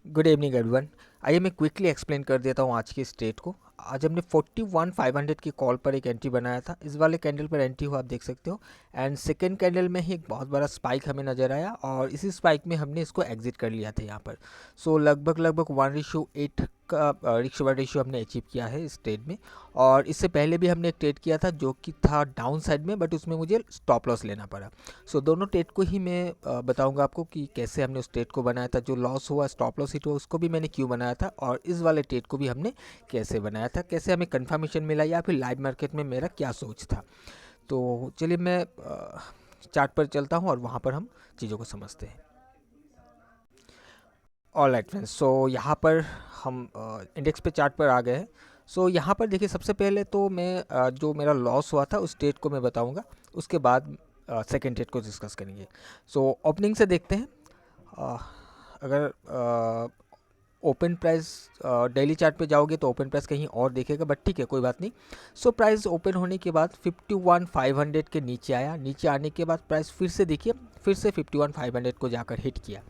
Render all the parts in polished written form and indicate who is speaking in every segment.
Speaker 1: Good evening everyone. आइए मैं quickly explain कर देता हूँ आज की इस ट्रेड को। आज हमने 41,500 की कॉल पर एक एंट्री बनाया था। इस वाले कैंडल पर एंट्री हुआ आप देख सकते हो, एंड सेकेंड कैंडल में ही एक बहुत बड़ा स्पाइक हमें नज़र आया और इसी स्पाइक में हमने इसको एग्जिट कर लिया था यहाँ पर। सो लगभग 1:8 का रिक्शा वाला रेशियो हमने अचीव किया है इस ट्रेड में। और इससे पहले भी हमने एक ट्रेड किया था जो कि था डाउन साइड में, बट उसमें मुझे स्टॉप लॉस लेना पड़ा। सो दोनों ट्रेड को ही मैं बताऊंगा आपको कि कैसे हमने उस ट्रेड को बनाया था, जो लॉस हुआ स्टॉप लॉस हिट हुआ उसको भी मैंने क्यों बनाया था, और इस वाले ट्रेड को भी हमने कैसे बनाया था, कैसे हमें कंफर्मेशन मिला या फिर लाइव मार्केट में मेरा क्या सोच था। तो चलिए मैं चार्ट पर चलता हूँ और वहाँ पर हम चीज़ों को समझते हैं। ऑल राइट फ्रेंड्स, सो यहाँ पर हम इंडेक्स पे चार्ट पर आ गए हैं। सो यहाँ पर देखिए, सबसे पहले तो मैं जो मेरा लॉस हुआ था उस ट्रेड को मैं बताऊँगा, उसके बाद सेकेंड ट्रेड को डिस्कस करेंगे। सो ओपनिंग से देखते हैं। अ, अगर ओपन प्राइस डेली चार्ट पे जाओगे तो ओपन प्राइस कहीं और देखेगा, बट ठीक है कोई बात नहीं। सो प्राइस ओपन होने के बाद 51,500 के नीचे आया। नीचे आने के बाद प्राइस फिर से देखिए, फिर से 51,500 को जाकर हिट किया,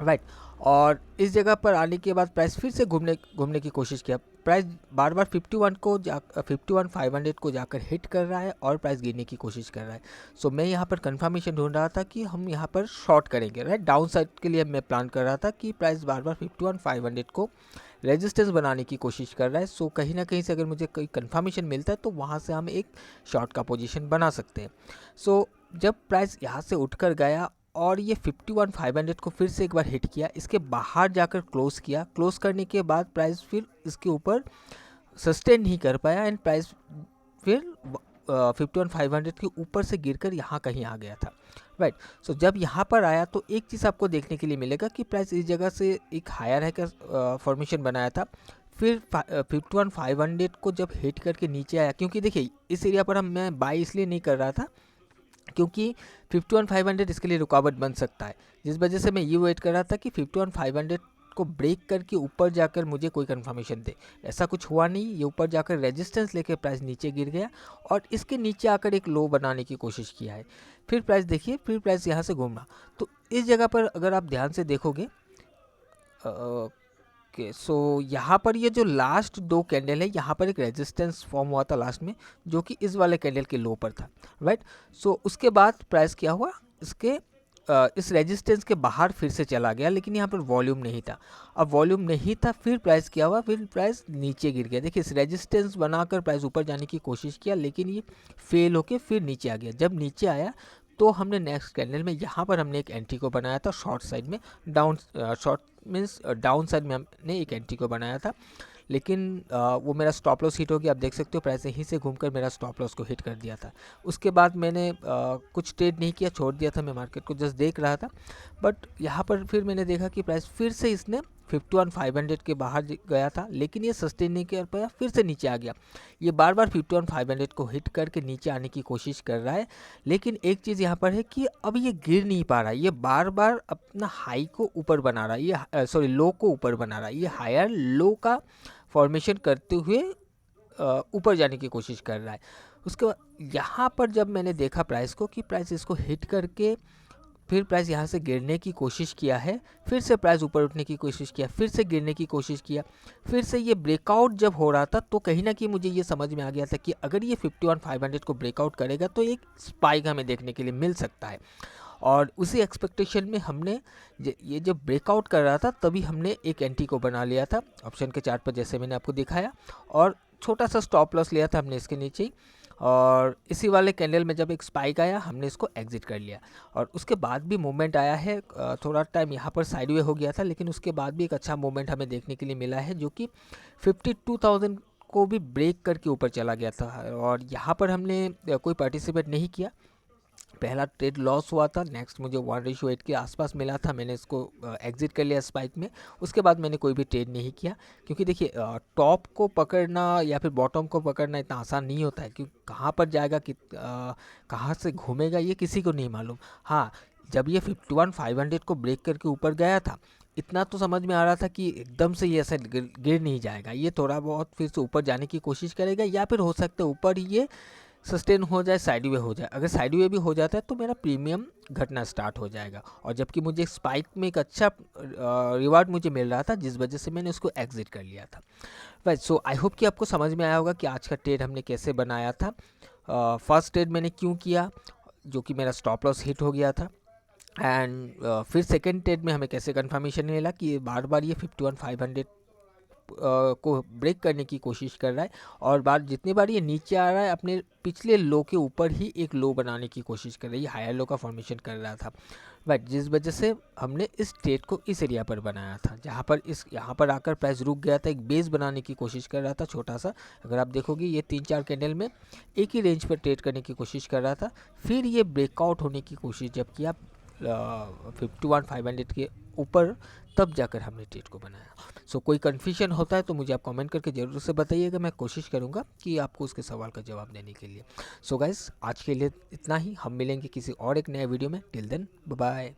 Speaker 1: राइट। और इस जगह पर आने के बाद प्राइस फिर से घूमने घूमने की कोशिश किया। प्राइस बार बार 51,500 को जाकर हिट कर रहा है और प्राइस गिरने की कोशिश कर रहा है। सो मैं यहाँ पर कंफर्मेशन ढूंढ रहा था कि हम यहाँ पर शॉर्ट करेंगे, राइट। डाउन साइड के लिए मैं प्लान कर रहा था कि प्राइस बार बार 51,500 को रेजिस्टेंस बनाने की कोशिश कर रहा है। सो कहीं ना कहीं से अगर मुझे कोई कंफर्मेशन मिलता है तो वहाँ से हम एक शॉर्ट का पोजीशन बना सकते हैं। सो जब प्राइस यहाँ से उठकर गया और ये 51,500 को फिर से एक बार हिट किया, इसके बाहर जाकर क्लोज किया। क्लोज करने के बाद प्राइस फिर इसके ऊपर सस्टेन नहीं कर पाया एंड प्राइस फिर 51,500 के ऊपर से गिरकर यहाँ कहीं आ गया था, राइट। सो जब यहाँ पर आया तो एक चीज़ आपको देखने के लिए मिलेगा कि प्राइस इस जगह से एक हायर है का फॉर्मेशन बनाया था। फिर 51,500 को जब हिट करके नीचे आया, क्योंकि देखिए इस एरिया पर मैं बाई इसलिए नहीं कर रहा था क्योंकि 51,500 इसके लिए रुकावट बन सकता है, जिस वजह से मैं ये वेट कर रहा था कि 51,500 को ब्रेक करके ऊपर जाकर मुझे कोई कंफर्मेशन दे। ऐसा कुछ हुआ नहीं, ये ऊपर जाकर रेजिस्टेंस लेके प्राइस नीचे गिर गया और इसके नीचे आकर एक लो बनाने की कोशिश किया है। फिर प्राइस देखिए, फिर प्राइस यहाँ से घूमा। तो इस जगह पर अगर आप ध्यान से देखोगे, ओके, सो यहाँ पर ये जो लास्ट दो कैंडल है, यहाँ पर एक रेजिस्टेंस फॉर्म हुआ था लास्ट में, जो कि इस वाले कैंडल के लो पर था, राइट। सो उसके बाद प्राइस क्या हुआ, इसके इस रेजिस्टेंस के बाहर फिर से चला गया, लेकिन यहाँ पर वॉल्यूम नहीं था। अब वॉल्यूम नहीं था, फिर प्राइस क्या हुआ, फिर प्राइस नीचे गिर गया। देखिए, इस रेजिस्टेंस बनाकर प्राइस ऊपर जाने की कोशिश किया, लेकिन ये फेल होके फिर नीचे आ गया। जब नीचे आया तो हमने नेक्स्ट कैंडल में यहाँ पर हमने एक एंट्री को बनाया था शॉर्ट साइड में, down short means down side में हमने एक एंट्री को बनाया था, लेकिन वो मेरा स्टॉप लॉस हिट हो गया। आप देख सकते हो प्राइस यहीं से घूमकर मेरा स्टॉप लॉस को हिट कर दिया था। उसके बाद मैंने कुछ ट्रेड नहीं किया, छोड़ दिया था, मैं मार्केट को जस्ट देख रहा था। बट यहाँ पर फिर मैंने देखा कि प्राइस फिर से इसने 51,500 के बाहर गया था, लेकिन ये सस्टेन नहीं कर पाया, फिर से नीचे आ गया। ये बार बार 51,500 को हिट करके नीचे आने की कोशिश कर रहा है, लेकिन एक चीज़ यहाँ पर है कि अब ये गिर नहीं पा रहा है। ये बार बार अपना हाई को ऊपर बना रहा है, ये सॉरी लो को ऊपर बना रहा है। ये हायर लो का फॉर्मेशन करते हुए ऊपर जाने की कोशिश कर रहा है। उसके बाद यहाँ पर जब मैंने देखा प्राइस को कि प्राइस इसको हिट करके फिर प्राइस यहाँ से गिरने की कोशिश किया है, फिर से प्राइस ऊपर उठने की कोशिश किया, फिर से गिरने की कोशिश किया, फिर से ये ब्रेकआउट जब हो रहा था तो कहीं ना कहीं मुझे ये समझ में आ गया था कि अगर ये 51,500 को ब्रेकआउट करेगा तो एक स्पाइक हमें देखने के लिए मिल सकता है। और उसी एक्सपेक्टेशन में हमने ये जब ब्रेकआउट कर रहा था तभी हमने एक एंट्री को बना लिया था ऑप्शन के चार्ट पर, जैसे मैंने आपको दिखाया, और छोटा सा स्टॉप लॉस लिया था हमने इसके नीचे ही। और इसी वाले कैंडल में जब एक स्पाइक आया हमने इसको एग्जिट कर लिया, और उसके बाद भी मूवमेंट आया है। थोड़ा टाइम यहाँ पर साइडवे हो गया था, लेकिन उसके बाद भी एक अच्छा मूवमेंट हमें देखने के लिए मिला है, जो कि 52,000 को भी ब्रेक करके ऊपर चला गया था। और यहाँ पर हमने कोई पार्टिसिपेट नहीं किया। पहला ट्रेड लॉस हुआ था, नेक्स्ट मुझे 1:8 के आसपास मिला था, मैंने इसको एग्जिट कर लिया स्पाइक में। उसके बाद मैंने कोई भी ट्रेड नहीं किया, क्योंकि देखिए टॉप को पकड़ना या फिर बॉटम को पकड़ना इतना आसान नहीं होता है, क्योंकि कहाँ पर जाएगा कि कहाँ से घूमेगा ये किसी को नहीं मालूम। हाँ, जब ये 51,500 को ब्रेक करके ऊपर गया था, इतना तो समझ में आ रहा था कि एकदम से ये ऐसा गिर नहीं जाएगा, ये थोड़ा बहुत फिर से ऊपर जाने की कोशिश करेगा, या फिर हो सकता है ऊपर ये सस्टेन हो जाए, साइडवे हो जाए। अगर साइडवे भी हो जाता है तो मेरा प्रीमियम घटना स्टार्ट हो जाएगा, और जबकि मुझे स्पाइक में एक अच्छा रिवार्ड मुझे मिल रहा था, जिस वजह से मैंने उसको एग्जिट कर लिया था। राइट, सो आई होप कि आपको समझ में आया होगा कि आज का ट्रेड हमने कैसे बनाया था। फर्स्ट ट्रेड मैंने क्यों किया, जो कि मेरा स्टॉप लॉस हिट हो गया था, एंड फिर सेकेंड ट्रेड में हमें कैसे कन्फर्मेशन मिला कि बार बार ये 51,500 को ब्रेक करने की कोशिश कर रहा है, और बार जितनी बार ये नीचे आ रहा है अपने पिछले लो के ऊपर ही एक लो बनाने की कोशिश कर रही है, हायर लो का फॉर्मेशन कर रहा था। बट जिस वजह से हमने इस ट्रेड को इस एरिया पर बनाया था, जहाँ पर यहाँ पर आकर प्राइस रुक गया था, एक बेस बनाने की कोशिश कर रहा था छोटा सा। अगर आप देखोगे ये 3-4 कैंडल में एक ही रेंज पर ट्रेड करने की कोशिश कर रहा था, फिर ये ब्रेकआउट होने की कोशिश जब किया 51,500 के ऊपर, तब जाकर हमने ट्रेड को बनाया। सो कोई कन्फ्यूजन होता है तो मुझे आप कमेंट करके ज़रूर से बताइएगा, मैं कोशिश करूँगा कि आपको उसके सवाल का जवाब देने के लिए। सो गाइस, आज के लिए इतना ही, हम मिलेंगे किसी और एक नए वीडियो में। Till then, bye bye.